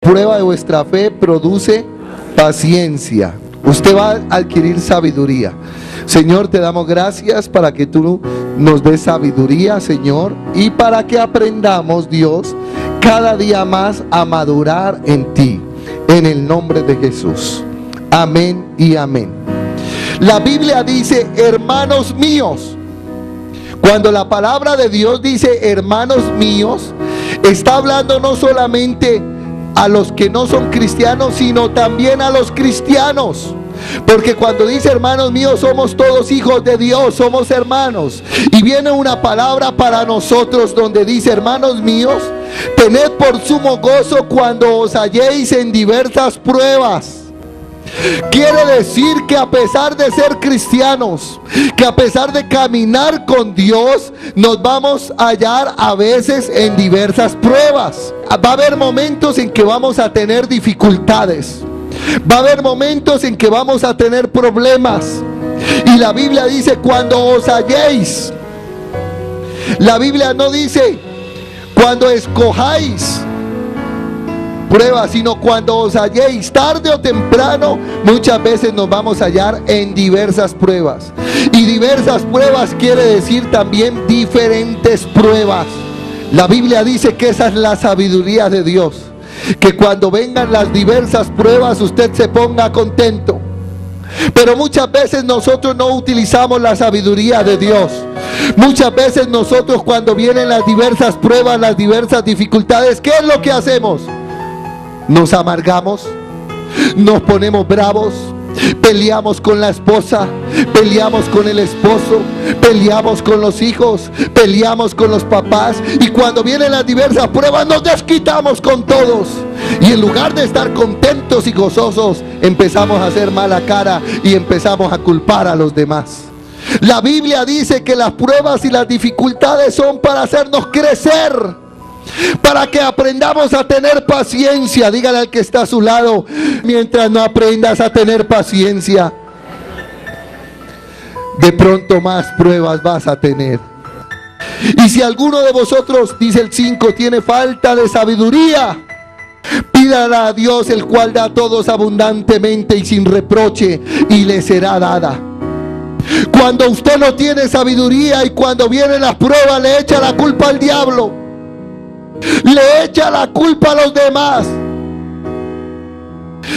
prueba de vuestra fe produce paciencia. Usted va a adquirir sabiduría. Señor, te damos gracias para que tú nos des sabiduría, Señor, y para que aprendamos, Dios, cada día más a madurar en ti, en el nombre de Jesús. Amén y amén. La Biblia dice, hermanos míos. Cuando la palabra de Dios dice hermanos míos, está hablando no solamente a los que no son cristianos, sino también a los cristianos. Porque cuando dice hermanos míos, somos todos hijos de Dios, somos hermanos. Y viene una palabra para nosotros donde dice, hermanos míos, tened por sumo gozo cuando os halléis en diversas pruebas. Quiere decir que a pesar de ser cristianos, que a pesar de caminar con Dios, nos vamos a hallar a veces en diversas pruebas. Va a haber momentos en que vamos a tener dificultades. Va a haber momentos en que vamos a tener problemas. Y la Biblia dice cuando os halléis. La Biblia no dice cuando escojáis pruebas, sino cuando os halléis. Tarde o temprano muchas veces nos vamos a hallar en diversas pruebas. Y diversas pruebas quiere decir también diferentes pruebas. La Biblia dice que esa es la sabiduría de Dios, que cuando vengan las diversas pruebas usted se ponga contento. Pero muchas veces nosotros no utilizamos la sabiduría de Dios. Muchas veces nosotros, cuando vienen las diversas pruebas, las diversas dificultades, ¿qué es lo que hacemos? Nos amargamos, nos ponemos bravos, peleamos con la esposa, peleamos con el esposo, peleamos con los hijos, peleamos con los papás. Y cuando vienen las diversas pruebas nos desquitamos con todos. Y en lugar de estar contentos y gozosos, empezamos a hacer mala cara y empezamos a culpar a los demás. La Biblia dice que las pruebas y las dificultades son para hacernos crecer, para que aprendamos a tener paciencia. Dígale al que está a su lado, mientras no aprendas a tener paciencia, de pronto más pruebas vas a tener. Y si alguno de vosotros, dice el 5, tiene falta de sabiduría, pídala a Dios, el cual da a todos abundantemente y sin reproche, y le será dada. Cuando usted no tiene sabiduría y cuando vienen las pruebas, le echa la culpa al diablo, le echa la culpa a los demás,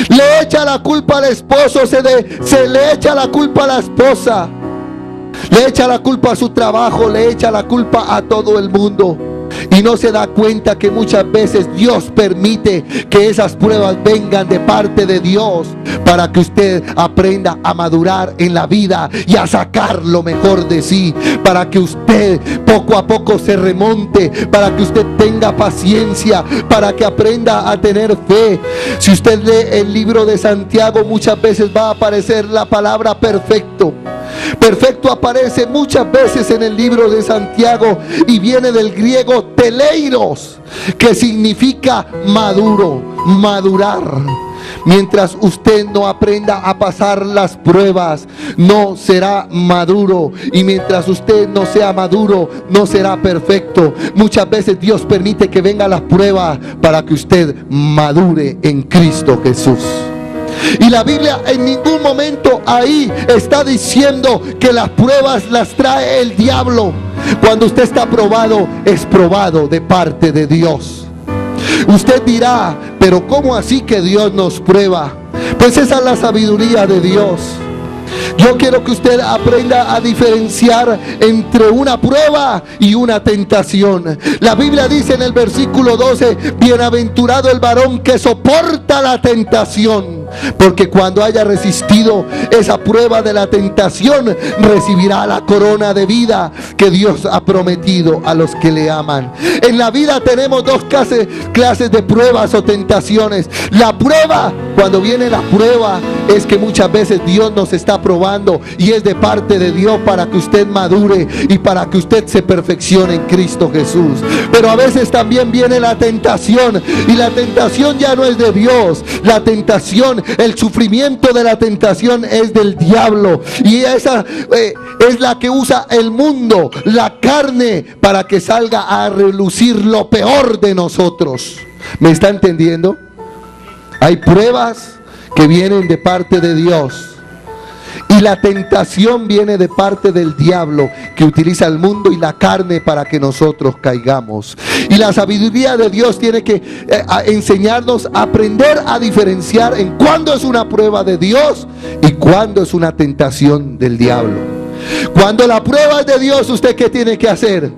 le echa la culpa al esposo, se le echa la culpa a la esposa, le echa la culpa a su trabajo, le echa la culpa a todo el mundo. Y no se da cuenta que muchas veces Dios permite que esas pruebas vengan de parte de Dios, para que usted aprenda a madurar en la vida y a sacar lo mejor de sí, para que usted poco a poco se remonte, para que usted tenga paciencia, para que aprenda a tener fe. Si usted lee el libro de Santiago, muchas veces va a aparecer la palabra perfecto. Perfecto aparece muchas veces en el libro de Santiago y viene del griego teleiros, que significa maduro, madurar. Mientras usted no aprenda a pasar las pruebas, no será maduro. Y mientras usted no sea maduro, no será perfecto. Muchas veces Dios permite que vengan las pruebas para que usted madure en Cristo Jesús. Y la Biblia en ningún momento ahí está diciendo que las pruebas las trae el diablo. Cuando usted está probado, es probado de parte de Dios. Usted dirá, pero ¿cómo así que Dios nos prueba? Pues esa es la sabiduría de Dios. Yo quiero que usted aprenda a diferenciar entre una prueba y una tentación. La Biblia dice en el versículo 12, bienaventurado el varón que soporta la tentación, porque cuando haya resistido esa prueba de la tentación, recibirá la corona de vida que Dios ha prometido a los que le aman. En la vida tenemos dos clases de pruebas o tentaciones. La prueba, cuando viene la prueba, es que muchas veces Dios nos está probando y es de parte de Dios para que usted madure y para que usted se perfeccione en Cristo Jesús. Pero a veces también viene la tentación, y la tentación ya no es de Dios. La tentación, el sufrimiento de la tentación es del diablo, y esa es la que usa el mundo, la carne, para que salga a relucir lo peor de nosotros. ¿Me está entendiendo? Hay pruebas que vienen de parte de Dios. Y la tentación viene de parte del diablo, que utiliza el mundo y la carne para que nosotros caigamos. Y la sabiduría de Dios tiene que enseñarnos a aprender a diferenciar en cuándo es una prueba de Dios y cuándo es una tentación del diablo. Cuando la prueba es de Dios, ¿usted qué tiene que hacer?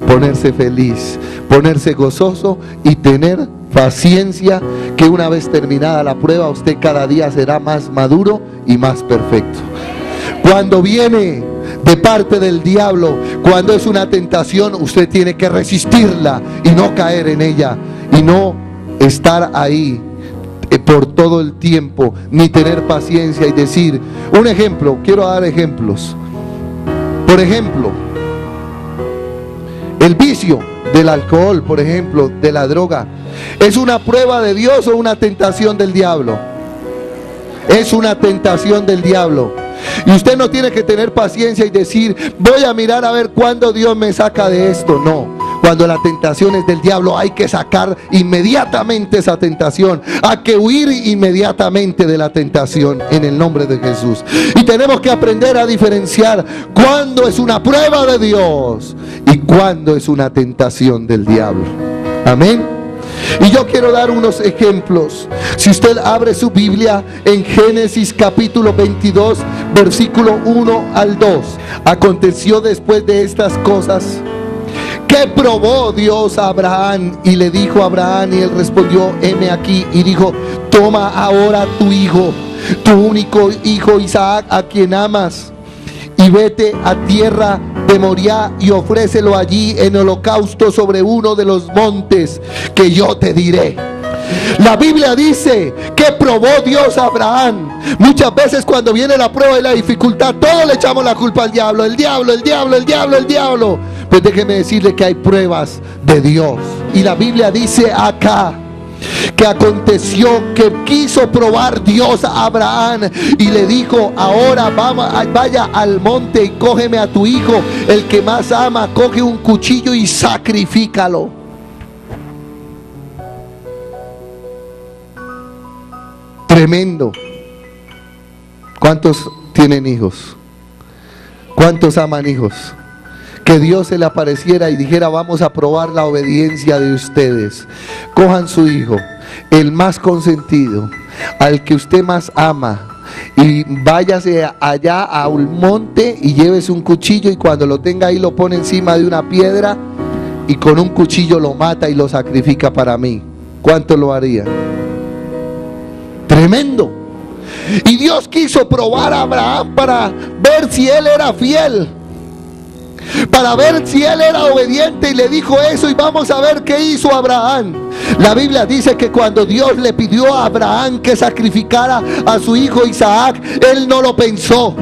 Ponerse feliz, ponerse gozoso y tener paciencia, que una vez terminada la prueba, usted cada día será más maduro y más perfecto. Cuando viene de parte del diablo, cuando es una tentación, usted tiene que resistirla y no caer en ella, y no estar ahí por todo el tiempo, ni tener paciencia y decir, un ejemplo, quiero dar ejemplos. Por ejemplo, el vicio del alcohol, por ejemplo, de la droga, ¿es una prueba de Dios o una tentación del diablo? Es una tentación del diablo. Y usted no tiene que tener paciencia y decir, voy a mirar a ver cuándo Dios me saca de esto. No. Cuando la tentación es del diablo, hay que sacar inmediatamente esa tentación. Hay que huir inmediatamente de la tentación en el nombre de Jesús. Y tenemos que aprender a diferenciar cuándo es una prueba de Dios y cuándo es una tentación del diablo. Amén. Y yo quiero dar unos ejemplos. Si usted abre su Biblia en Génesis capítulo 22, versículo 1 al 2. Aconteció después de estas cosas que probó Dios a Abraham, y le dijo a Abraham, y él respondió, heme aquí, y dijo, toma ahora tu hijo, tu único hijo Isaac, a quien amas, y vete a tierra de Moriah y ofrécelo allí en holocausto sobre uno de los montes que yo te diré. La Biblia dice que probó Dios a Abraham. Muchas veces cuando viene la prueba y la dificultad, todos le echamos la culpa al diablo. El diablo, el diablo, el diablo, el diablo. Pues déjeme decirle que hay pruebas de Dios. Y la Biblia dice acá que aconteció que quiso probar Dios a Abraham y le dijo, ahora vaya al monte y cógeme a tu hijo, el que más ama, coge un cuchillo y sacrifícalo. Tremendo. ¿Cuántos tienen hijos? ¿Cuántos aman hijos? Que Dios se le apareciera y dijera, vamos a probar la obediencia de ustedes. Cojan su hijo, el más consentido, al que usted más ama, y váyase allá a un monte y llévese un cuchillo, y cuando lo tenga ahí lo pone encima de una piedra y con un cuchillo lo mata y lo sacrifica para mí. ¿Cuánto lo haría? Tremendo. Y Dios quiso probar a Abraham para ver si él era fiel, para ver si él era obediente, y le dijo eso, y vamos a ver qué hizo Abraham. La Biblia dice que cuando Dios le pidió a Abraham que sacrificara a su hijo Isaac, él no lo pensó,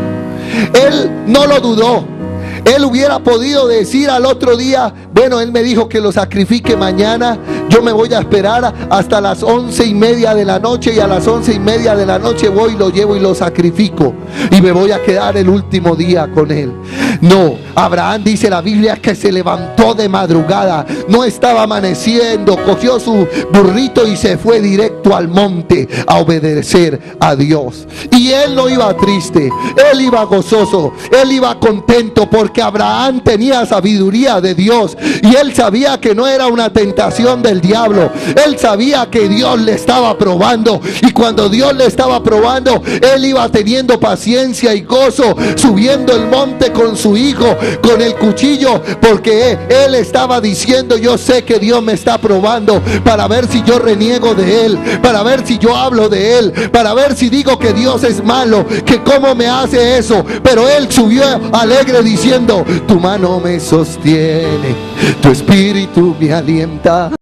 él no lo dudó. Él hubiera podido decir al otro día, bueno, él me dijo que lo sacrifique mañana, yo me voy a esperar hasta las 11:30 de la noche, y a las 11:30 de la noche voy y lo llevo y lo sacrifico, y me voy a quedar el último día con él. No, Abraham, dice la Biblia, que se levantó de madrugada, no estaba amaneciendo, cogió su burrito y se fue directo al monte a obedecer a Dios. Y él no iba triste, él iba gozoso, él iba contento, porque Abraham tenía sabiduría de Dios, y él sabía que no era una tentación del diablo. Él sabía que Dios le estaba probando, y cuando Dios le estaba probando, él iba teniendo paciencia y gozo, subiendo el monte con su hijo, con el cuchillo, porque él estaba diciendo, yo sé que Dios me está probando para ver si yo reniego de él, para ver si yo hablo de él, para ver si digo que Dios es malo, que cómo me hace eso. Pero él subió alegre diciendo, tu mano me sostiene, tu espíritu me alienta.